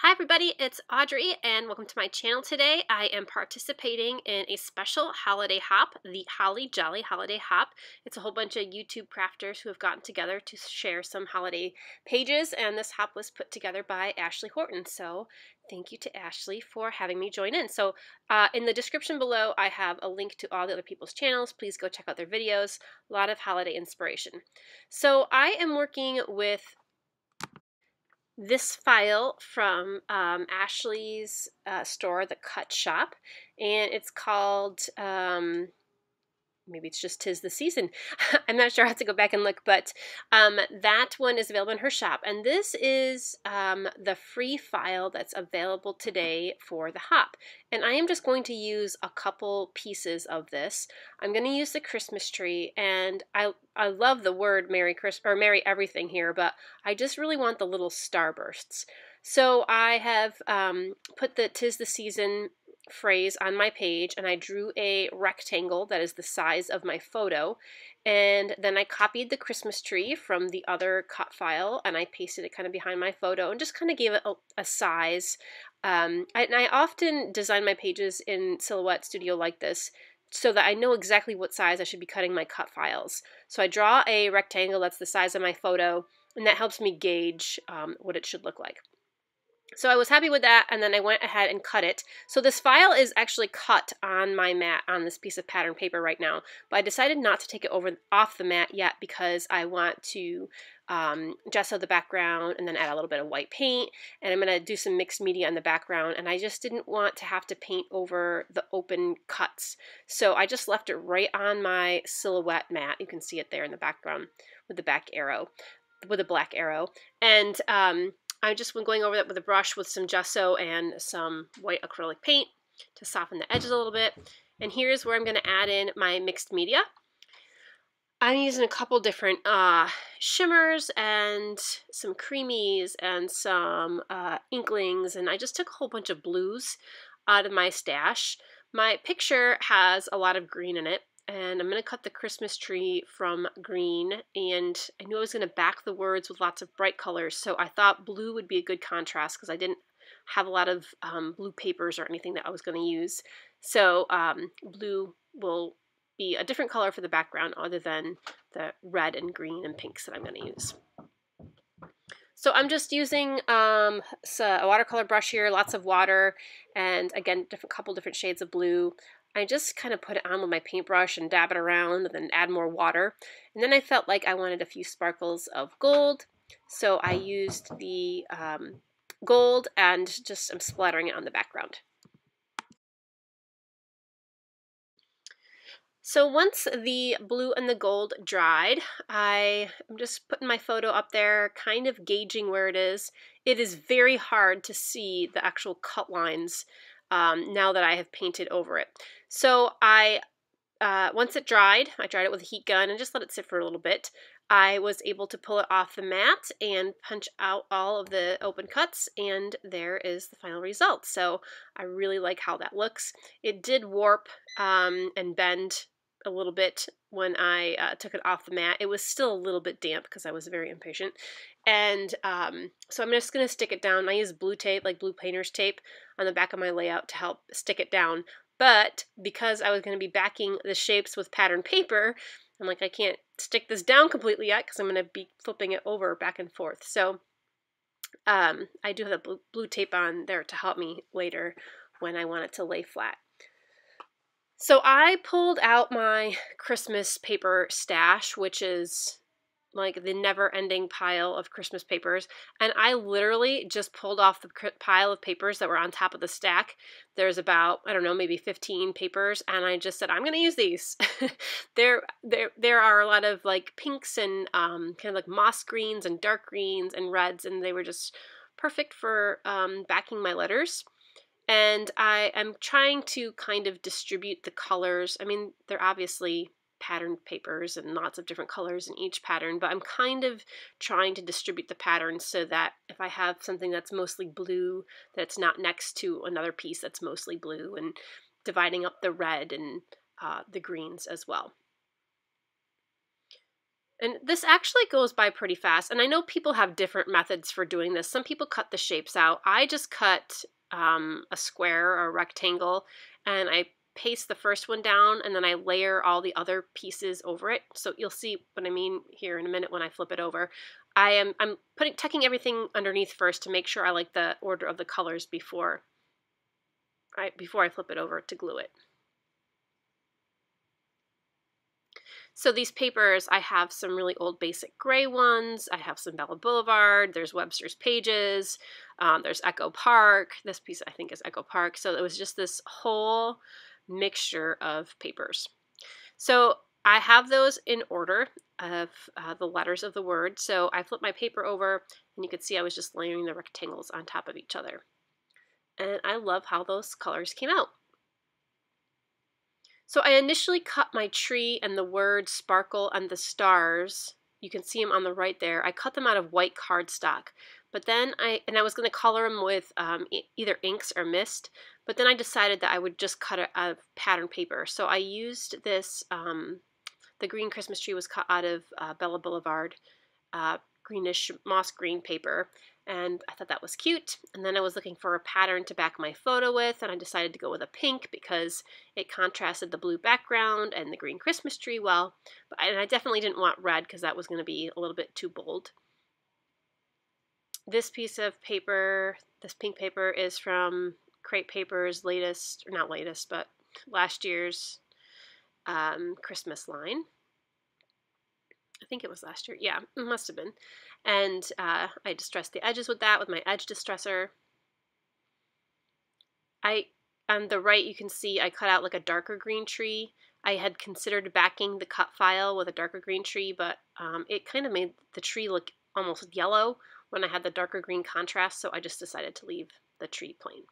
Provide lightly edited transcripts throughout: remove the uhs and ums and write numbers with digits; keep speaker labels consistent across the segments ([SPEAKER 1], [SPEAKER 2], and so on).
[SPEAKER 1] Hi everybody, it's Audrey and welcome to my channel today. I am participating in a special holiday hop, the Holly Jolly Holiday Hop. It's a whole bunch of YouTube crafters who have gotten together to share some holiday pages, and this hop was put together by Ashley Horton. So thank you to Ashley for having me join in. So in the description below I have a link to all the other people's channels. Please go check out their videos. A lot of holiday inspiration. So I am working with this file from Ashley's store, The Cut Shop, and it's called, maybe it's just 'Tis the Season. I'm not sure. I have to go back and look, but that one is available in her shop. And this is the free file that's available today for the hop. And I am just going to use a couple pieces of this. I'm going to use the Christmas tree, and I love the word Merry Christmas or Merry everything here, but I just really want the little starbursts. So I have put the 'Tis the Season phrase on my page, and I drew a rectangle that is the size of my photo, and then I copied the Christmas tree from the other cut file and I pasted it kind of behind my photo and just kind of gave it a size. And I often design my pages in Silhouette Studio like this so that I know exactly what size I should be cutting my cut files. So I draw a rectangle that's the size of my photo, and that helps me gauge what it should look like. So I was happy with that, and then I went ahead and cut it. So this file is actually cut on my mat on this piece of pattern paper right now, but I decided not to take it off the mat yet because I want to gesso the background and then add a little bit of white paint, and I'm going to do some mixed media in the background, and I just didn't want to have to paint over the open cuts. So I just left it right on my Silhouette mat. You can see it there in the background with the back arrow, with a black arrow, and I just went going over that with a brush with some gesso and some white acrylic paint to soften the edges a little bit. And here's where I'm going to add in my mixed media. I'm using a couple different shimmers and some creamies and some inklings, and I just took a whole bunch of blues out of my stash. My picture has a lot of green in it, and I'm going to cut the Christmas tree from green, and I knew I was going to back the words with lots of bright colors, so I thought blue would be a good contrast because I didn't have a lot of blue papers or anything that I was going to use. So blue will be a different color for the background other than the red and green and pinks that I'm going to use. So I'm just using a watercolor brush here, lots of water, and again, couple different shades of blue. I just kind of put it on with my paintbrush and dab it around and then add more water. And then I felt like I wanted a few sparkles of gold, so I used the gold and just I'm splattering it on the background. So once the blue and the gold dried, I'm just putting my photo up there, kind of gauging where it is. It is very hard to see the actual cut lines now that I have painted over it. So once it dried, I dried it with a heat gun and just let it sit for a little bit. I was able to pull it off the mat and punch out all of the open cuts, and there is the final result. So I really like how that looks. It did warp and bend a little bit when I took it off the mat. It was still a little bit damp because I was very impatient. And so I'm just going to stick it down. I use blue tape, like blue painter's tape, on the back of my layout to help stick it down. But because I was going to be backing the shapes with pattern paper, I'm like, I can't stick this down completely yet because I'm going to be flipping it over back and forth. So I do have the blue tape on there to help me later when I want it to lay flat. So I pulled out my Christmas paper stash, which is like the never-ending pile of Christmas papers, and I literally just pulled off the pile of papers that were on top of the stack. There's about, I don't know, maybe 15 papers, and I just said, I'm going to use these. There are a lot of like pinks and kind of like moss greens and dark greens and reds, and they were just perfect for backing my letters. And I am trying to kind of distribute the colors. I mean, they're obviously patterned papers and lots of different colors in each pattern, but I'm kind of trying to distribute the patterns so that if I have something that's mostly blue, that it's not next to another piece that's mostly blue, and dividing up the red and the greens as well. And this actually goes by pretty fast. And I know people have different methods for doing this. Some people cut the shapes out. I just cut a square or a rectangle, and I paste the first one down, and then I layer all the other pieces over it. So you'll see what I mean here in a minute when I flip it over. I'm tucking everything underneath first to make sure I like the order of the colors before I flip it over to glue it. So these papers, I have some really old basic gray ones. I have some Bella Boulevard. There's Webster's Pages. There's Echo Park. This piece I think is Echo Park. So it was just this whole mixture of papers. So I have those in order of the letters of the word. So I flipped my paper over, and you can see I was just layering the rectangles on top of each other. And I love how those colors came out. So I initially cut my tree and the word sparkle and the stars. You can see them on the right there. I cut them out of white cardstock. But then I was going to color them with either inks or mist. But then I decided that I would just cut it out of pattern paper. So I used this, the green Christmas tree was cut out of Bella Boulevard, greenish moss green paper. And I thought that was cute. And then I was looking for a pattern to back my photo with, and I decided to go with a pink because it contrasted the blue background and the green Christmas tree well. And I definitely didn't want red because that was going to be a little bit too bold. This piece of paper, this pink paper, is from Crepe Paper's latest, or not latest, but last year's Christmas line. I think it was last year. Yeah, it must have been. And I distressed the edges with that with my edge distressor. On the right, you can see I cut out like a darker green tree. I had considered backing the cut file with a darker green tree, but it kind of made the tree look almost yellow when I had the darker green contrast, so I just decided to leave the tree plain.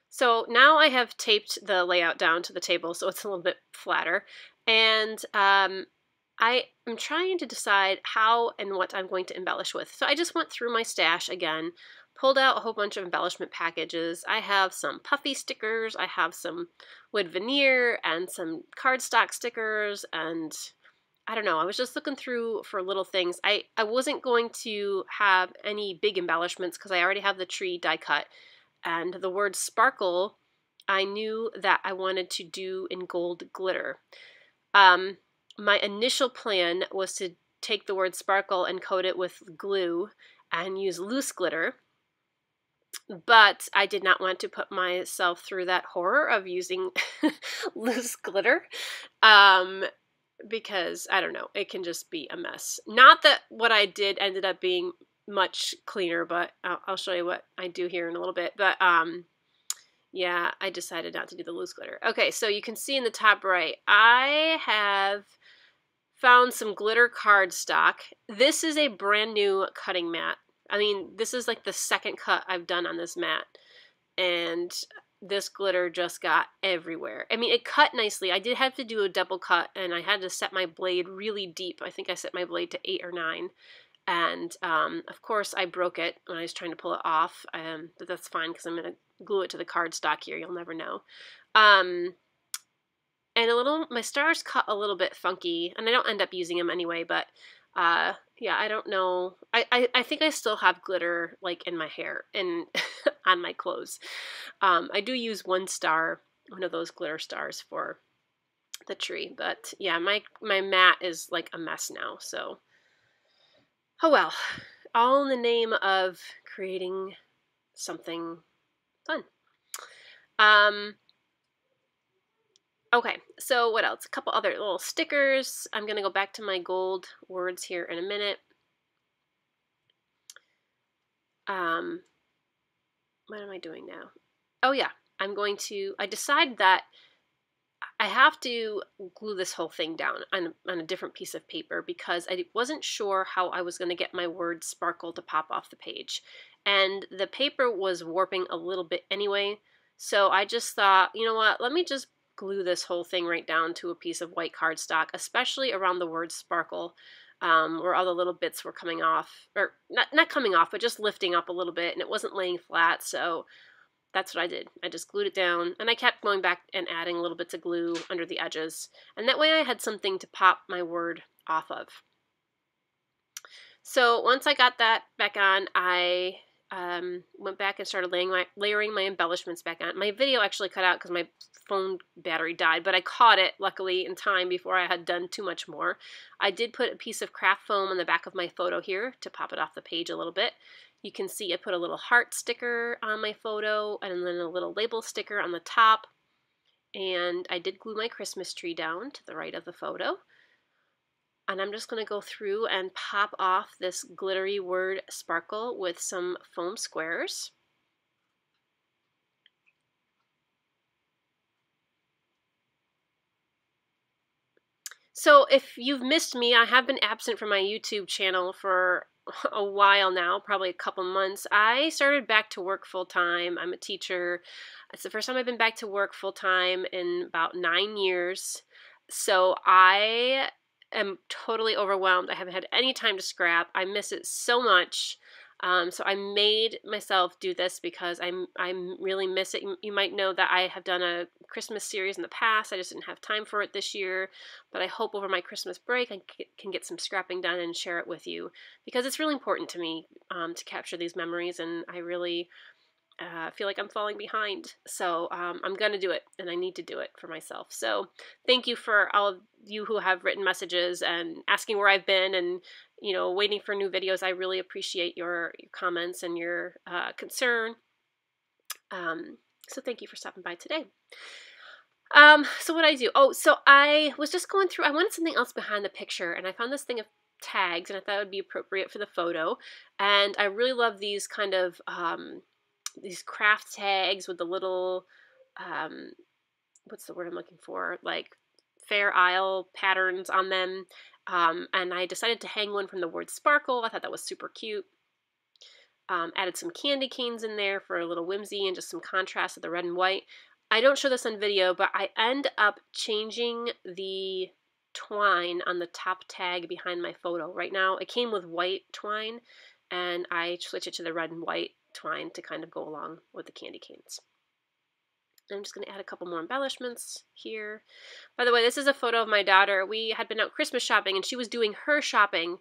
[SPEAKER 1] So now I have taped the layout down to the table so it's a little bit flatter, and I am trying to decide how and what I'm going to embellish with. So I just went through my stash again, pulled out a whole bunch of embellishment packages. I have some puffy stickers, I have some wood veneer, and some cardstock stickers, and I don't know, I was just looking through for little things. I wasn't going to have any big embellishments because I already have the tree die cut. And the word sparkle, I knew that I wanted to do in gold glitter. My initial plan was to take the word sparkle and coat it with glue and use loose glitter. But I did not want to put myself through that horror of using loose glitter. Because, I don't know, it can just be a mess. Not that what I did ended up being much cleaner, but I'll show you what I do here in a little bit. But yeah, I decided not to do the loose glitter. Okay, so you can see in the top right, I have found some glitter cardstock. This is a brand new cutting mat. I mean, this is like the second cut I've done on this mat, and this glitter just got everywhere. I mean, it cut nicely. I did have to do a double cut, and I had to set my blade really deep. I think I set my blade to 8 or 9. And of course I broke it when I was trying to pull it off, but that's fine because I'm going to glue it to the cardstock here. You'll never know. And my stars cut a little bit funky, and I don't end up using them anyway, but yeah, I don't know. I think I still have glitter like in my hair and on my clothes. I do use one of those glitter stars for the tree, but yeah, my mat is like a mess now, so oh well, all in the name of creating something fun. Okay, so what else? A couple other little stickers. I'm going to go back to my gold words here in a minute. What am I doing now? Oh yeah, I decided that I have to glue this whole thing down on a different piece of paper because I wasn't sure how I was going to get my word sparkle to pop off the page. And the paper was warping a little bit anyway, so I just thought, you know what, let me just glue this whole thing right down to a piece of white cardstock, especially around the word sparkle, where all the little bits were coming off, or not coming off, but just lifting up a little bit, and it wasn't laying flat, so that's what I did. I just glued it down, and I kept going back and adding little bits of glue under the edges, and that way I had something to pop my word off of. So once I got that back on, I went back and started layering my embellishments back on. My video actually cut out because my phone battery died, but I caught it luckily in time before I had done too much more. I did put a piece of craft foam on the back of my photo here to pop it off the page a little bit. You can see I put a little heart sticker on my photo and then a little label sticker on the top. And I did glue my Christmas tree down to the right of the photo. And I'm just going to go through and pop off this glittery word sparkle with some foam squares. So if you've missed me, I have been absent from my YouTube channel for a while now, probably a couple months. I started back to work full-time. I'm a teacher. It's the first time I've been back to work full-time in about 9 years. So I am totally overwhelmed. I haven't had any time to scrap. I miss it so much. So I made myself do this because I really miss it. You might know that I have done a Christmas series in the past. I just didn't have time for it this year, but I hope over my Christmas break I can get some scrapping done and share it with you because it's really important to me to capture these memories, and I really feel like I'm falling behind. So I'm going to do it, and I need to do it for myself. So thank you for all of you who have written messages and asking where I've been and, you know, waiting for new videos. I really appreciate your comments and your concern. So thank you for stopping by today. So what I do? Oh, so I was just going through, I wanted something else behind the picture, and I found this thing of tags, and I thought it would be appropriate for the photo. And I really love these kind of these craft tags with the little, what's the word I'm looking for, like Fair Isle patterns on them. And I decided to hang one from the word sparkle. I thought that was super cute. Added some candy canes in there for a little whimsy and just some contrast of the red and white. I don't show this on video, but I end up changing the twine on the top tag behind my photo. Right now, it came with white twine, and I switch it to the red and white twine to kind of go along with the candy canes. I'm just going to add a couple more embellishments here. By the way, this is a photo of my daughter. We had been out Christmas shopping, and she was doing her shopping,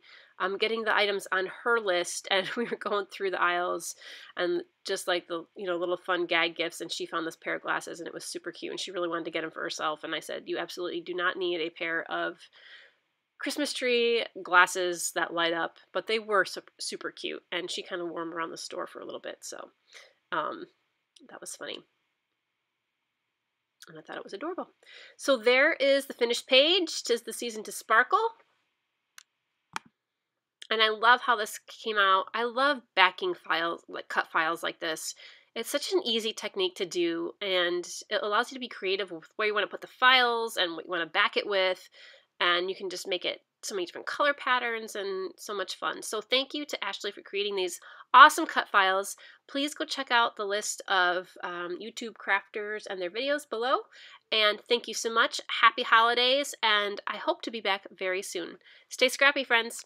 [SPEAKER 1] getting the items on her list, and we were going through the aisles and just like the, you know, little fun gag gifts, and she found this pair of glasses, and it was super cute, and she really wanted to get them for herself, and I said, you absolutely do not need a pair of Christmas tree glasses that light up, but they were super cute, and she kind of wore them around the store for a little bit, so that was funny. And I thought it was adorable. So there is the finished page. 'Tis the season to sparkle. And I love how this came out. I love backing files, like cut files like this. It's such an easy technique to do, and it allows you to be creative with where you want to put the files and what you want to back it with. And you can just make it so many different color patterns and so much fun. So thank you to Ashley for creating these awesome cut files. Please go check out the list of YouTube crafters and their videos below. And thank you so much. Happy holidays, and I hope to be back very soon. Stay scrappy, friends.